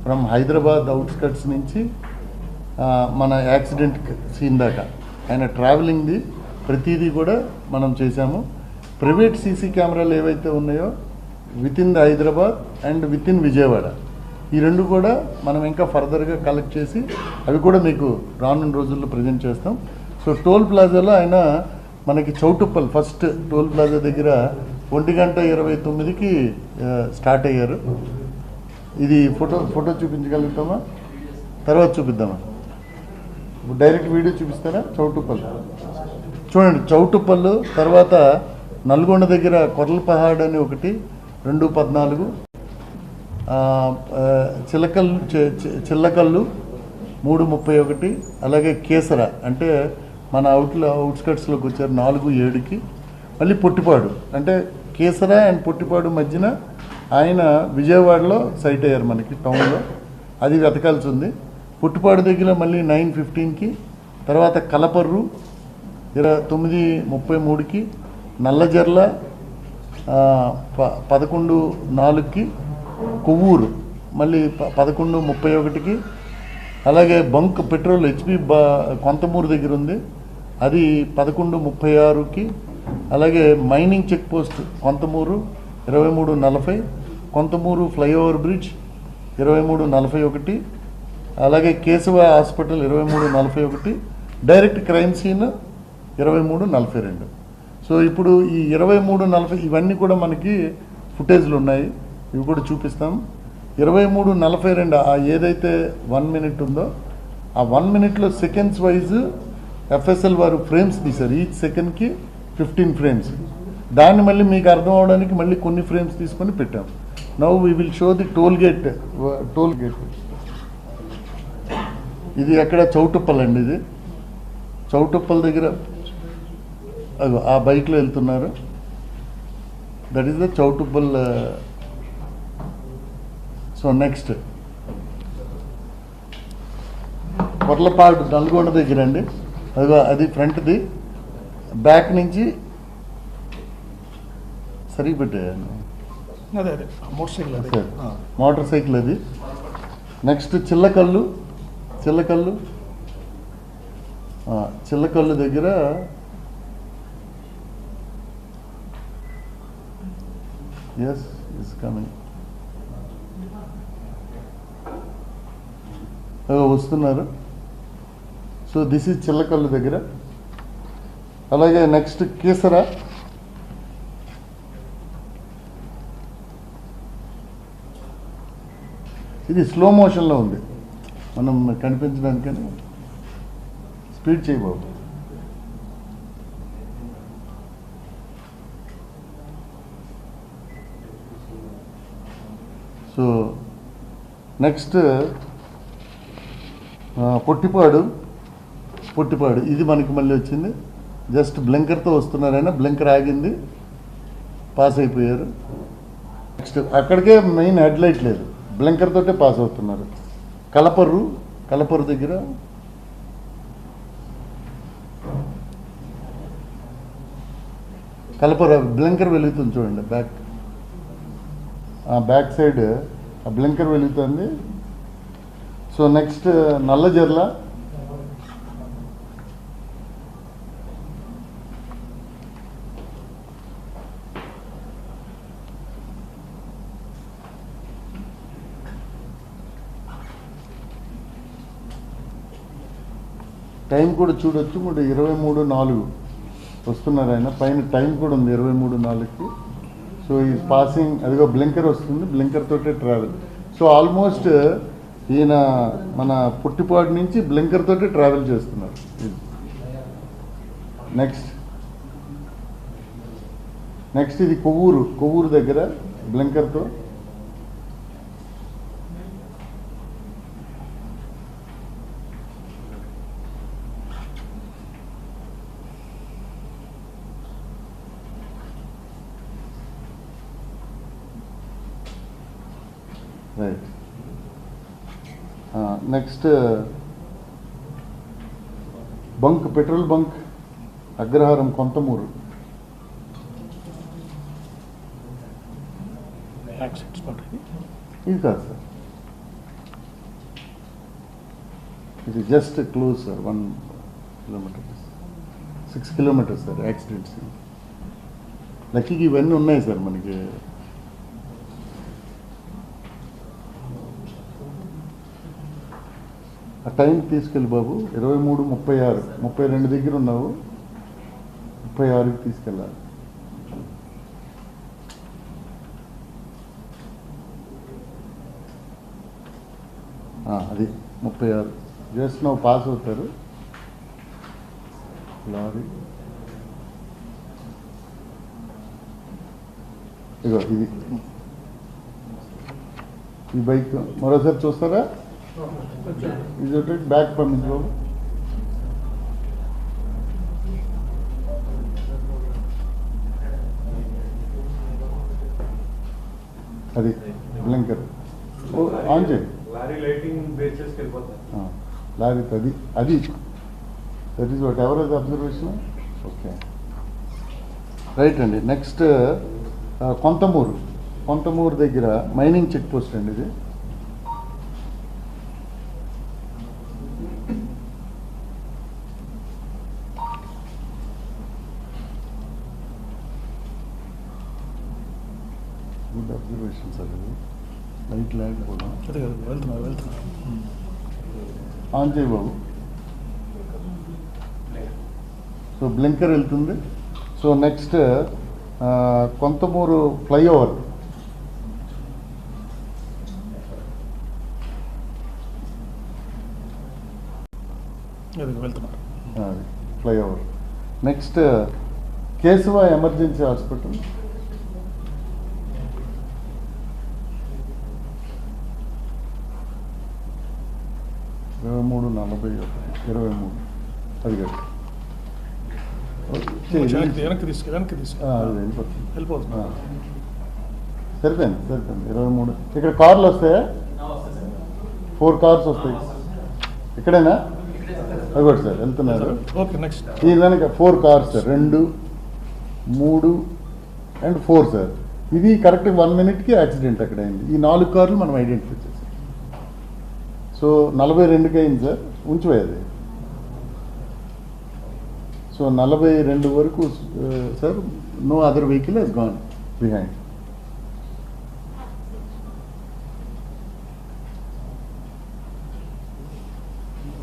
From Hyderabad outskirts నుంచి మన accident scene దాకా ఆయన ట్రావెలింగ్ది ప్రతిదీ కూడా మనం చేశాము. ప్రైవేట్ సీసీ కెమెరాలు ఏవైతే ఉన్నాయో with in the Hyderabad and with in Vijayawada, ఈ రెండు కూడా మనం ఇంకా ఫర్దర్గా కలెక్ట్ చేసి అవి కూడా మీకు రానున్న రోజుల్లో ప్రజెంట్ చేస్తాం. సో టోల్ ప్లాజాలో ఆయన మనకి చౌటుప్పల్ ఫస్ట్ టోల్ ప్లాజా దగ్గర 1:29కి స్టార్ట్ అయ్యారు. ఇది ఫోటో చూపించగలుగుతామా? తర్వాత చూపిద్దామా? డైరెక్ట్ వీడియో చూపిస్తారా? చౌటుప్పల్ చూడండి. చౌటుప్పల్ తర్వాత నల్గొండ దగ్గర కొర్లపహాడ్ అని ఒకటి 2:14, చిల్లకల్లు 3:31, అలాగే కేసర అంటే మన అవుట్స్కట్స్లోకి వచ్చారు 4:07కి. మళ్ళీ పొట్టిపాడు అంటే కేసర అండ్ పొట్టిపాడు మధ్యన ఆయన విజయవాడలో సైట్ అయ్యారు మనకి టౌన్లో, అది వెతకాల్సి ఉంది. పొట్టిపాడు దగ్గర మళ్ళీ 9:15కి, తర్వాత కలపర్రు 9:33కి, నల్లజర్ల 11:04కి, కొవ్వూరు మళ్ళీ 11:31కి, అలాగే బంక్ పెట్రోల్ హెచ్పి కొంతమూరు దగ్గర ఉంది, అది 11:36కి, అలాగే mining check post Kontamuru 23:40, Kontamuru flyover bridge 23:41, అలాగే Keshava hospital 23:41, direct crime scene 23:42. So ఇప్పుడు ఈ 23:40 ఇవన్నీ కూడా మనకి ఫుటేజ్లు ఉన్నాయి, ఇవి కూడా చూపిస్తాం. 23:42 ఏదైతే 1 minute ఉందో ఆ 1 minuteలో సెకండ్స్ వైజ్ ఎఫ్ఎస్ఎల్ వారు ఫ్రేమ్స్ తీశారు. ఈచ్ సెకండ్కి 15 frames. దాన్ని మళ్ళీ మీకు అర్థం అవడానికి మళ్ళీ కొన్ని ఫ్రేమ్స్ తీసుకొని పెట్టాం. Now we will show the toll gate. ఇది ఎక్కడ? చౌటుప్పల్ అండి. ఇది చౌటుప్పల్ దగ్గర ఆ బైక్లో వెళ్తున్నారు. That is the Choutuppal. So next Korlapadu Nalgonda దగ్గర అండి. అది ఫ్రంట్ది, బ్యాక్ నుంచి సరిగ్గా పెట్టాను. మోటార్ సైకిల్ అది. నెక్స్ట్ చిల్లకల్లు దగ్గర ఎస్ ఇస్ కమింగ్, వస్తున్నారు. సో దిస్ ఈజ్ చిల్లకల్లు దగ్గర. అలాగే నెక్స్ట్ కేసర, ఇది స్లో మోషన్లో ఉంది, మనం కనిపించడానికని స్పీడ్ చేయబాబు. సో నెక్స్ట్ పొట్టిపాడు ఇది మనకి మళ్ళీ వచ్చింది. జస్ట్ బ్లింకర్తో వస్తున్నారైనా, బ్లింకర్ ఆగింది, పాస్ అయిపోయారు. నెక్స్ట్ అక్కడికే మెయిన్ హెడ్లైట్ లేదు, బ్లింకర్ తోటే పాస్ అవుతున్నారు. కలపర్రు దగ్గర బ్లింకర్ వెలుగుతుంది చూడండి, బ్యాక్ సైడ్ ఆ బ్లింకర్ వెలుగుతుంది. సో నెక్స్ట్ నల్లజర్ల, టైం కూడా చూడొచ్చు, 23:04 వస్తున్నారు ఆయన. పైన టైం కూడా ఉంది 23:04కి. సో ఈ పాసింగ్, అదిగో బ్లింకర్ వస్తుంది, బ్లింకర్ తోటే ట్రావెల్. సో ఆల్మోస్ట్ ఈయన మన పుట్టిపాడు నుంచి బ్లింకర్ తోటే ట్రావెల్ చేస్తున్నారు. నెక్స్ట్ ఇది కొవ్వూరు దగ్గర బ్లింకర్తో. Right. Next petrol bunk Agraharam Kontamuru. ఇది కాదు సార్, ఇది just close sir 1 kilometre 6 kilometres sir accidents. లక్కీకి ఇవన్నీ ఉన్నాయి సార్ మనకి. ఆ టైం తీసుకెళ్ళి బాబు 23:36 32 దగ్గర ఉన్నావు, 36కి తీసుకెళ్ళాలి. అది 36 జస్ట్ నువ్వు పాస్ అవుతారు. లారీ ఇగో ఇది ఈ బైక్ మరోసారి చూస్తారా? ఇది ఒకటి బ్యాక్ పంపించు బాబు. అది బ్లింకర్ ఆన్ చేయి. లారీ లైటింగ్ బేస్ చేసుకెళ్ళిపోతారు. లారీ అది that is whatever is observation. Okay right అండి. నెక్స్ట్ కొంతమూరు దగ్గర మైనింగ్ చెక్ పోస్ట్ అండి ఇది. Good observation sir. ఇది లైట్ లేకపోవడం. వెళ్తున్నారు ఆన్ చేయి బాబు. సో బ్లింకర్ వెళ్తుంది. So next Kontamuru flyover. వెళ్తున్నారు flyover. Next Keshava emergency hospital. మూడు 40 23 అది కాదు. వెనక్కి వెళ్ళిపోతుంది. సరిపోయింది 23. ఇక్కడ కార్లు వస్తాయా? 4 కార్స్ వస్తాయి. ఇక్కడేనా? అదొకటి సార్ వెళ్తున్నారు. ఓకే నెక్స్ట్ ఈ వెనక 4 కార్స్ సార్, 2 3 అండ్ 4 సార్. ఇది కరెక్ట్ 1 మినిట్కి యాక్సిడెంట్ అక్కడ అయింది. ఈ 4 కార్లు మనం ఐడెంటిఫై చేసాం. సో 42కి అయింది సార్. ఉంచిపోయేది. సో 42 వరకు sir no other vehicle has gone behind.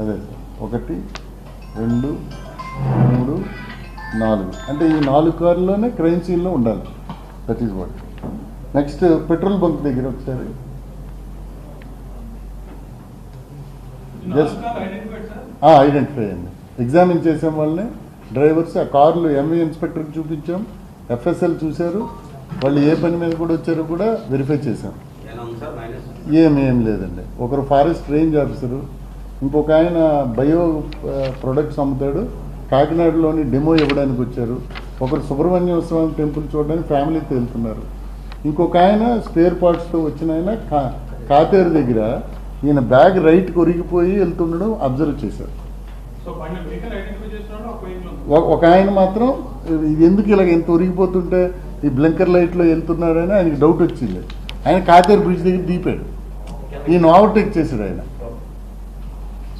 అదే సార్ 1 2 3 4 అంటే ఈ 4 కార్లోనే క్రైమ్ సీన్లో ఉండాలి. That is what. Next petrol bunk దగ్గర ఒకసారి జస్ట్ ఐడెంటిఫై అయ్యింది. ఎగ్జామిన్ చేసాం వాళ్ళని, డ్రైవర్స్. ఆ కార్లు ఎంఈ ఇన్స్పెక్టర్కి చూపించాం, ఎఫ్ఎస్ఎల్ చూశారు, వాళ్ళు ఏ పని మీద కూడా వచ్చారో కూడా వెరిఫై చేశాం. ఏం లేదండి. ఒకరు ఫారెస్ట్ రేంజ్ ఆఫీసరు, ఇంకొక ఆయన బయో ప్రొడక్ట్స్ అమ్ముతాడు, కాకినాడలోని డెమో ఇవ్వడానికి వచ్చారు. ఒకరు సుబ్రహ్మణ్య స్వామి టెంపుల్ చూడడానికి ఫ్యామిలీతో వెళ్తున్నారు. ఇంకొక ఆయన స్పేర్ పార్ట్స్తో వచ్చిన ఆయన కాతేరు దగ్గర ఈయన బ్యాగ్ రైట్ కొరిగిపోయి వెళ్తుండడం అబ్జర్వ్ చేశారు. ఒక ఆయన మాత్రం ఇది ఎందుకు ఇలాగ ఎంత ఒరిగిపోతుంటే ఈ బ్లింకర్ లైట్లో వెళ్తున్నాడని ఆయనకి డౌట్ వచ్చింది. ఆయన కాతేరు బ్రిడ్జ్ దగ్గర దీపాడు, ఈయన ఓవర్టేక్ చేశాడు ఆయన.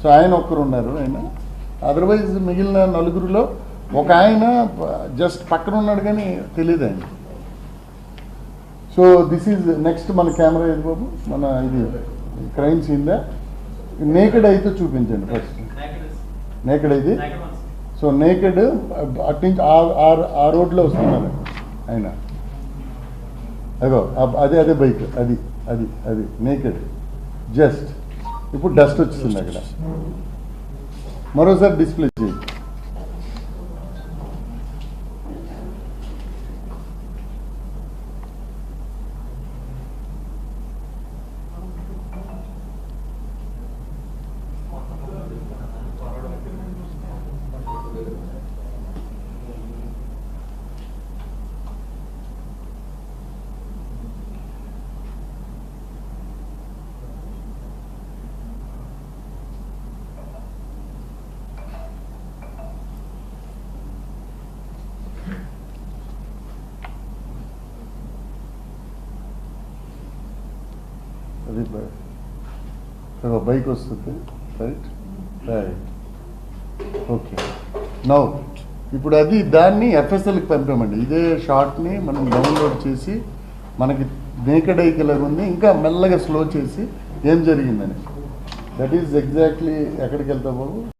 సో ఆయన ఒక్కరు ఉన్నారు. ఆయన అదర్వైజ్ మిగిలిన 4గురిలో ఒక ఆయన జస్ట్ పక్కన ఉన్నాడు కానీ తెలియదు ఆయన. సో దిస్ ఈజ్ నెక్స్ట్ మన కెమెరా ఏది బాబు? మన ఇది క్రైమ్ సీన్దా? నేకెడ్ అయితే చూపించండి ఫస్ట్. నేకెడ్ అయితే. సో నేకెడ్ అట్నుంచి ఆ రోడ్లో వస్తున్నారు ఆయన. అదో అదే బైక్, అది నేకెడ్. జస్ట్ ఇప్పుడు డస్ట్ వచ్చింది అక్కడ. మరోసారి డిస్ప్లే చేయి. అది బైక్ వస్తుంది రైట్. రైట్ ఓకే నౌ ఇప్పుడు అది దాన్ని ఎఫ్ఎస్ఎల్కి పంపామండి. ఇదే షార్ట్ని మనం డౌన్లోడ్ చేసి మనకి నేకెడ్ ఐకి ఇలా ఉంది, ఇంకా మెల్లగా స్లో చేసి ఏం జరిగిందని. దట్ ఈజ్ ఎగ్జాక్ట్లీ ఎక్కడికి వెళ్తావు బాబు?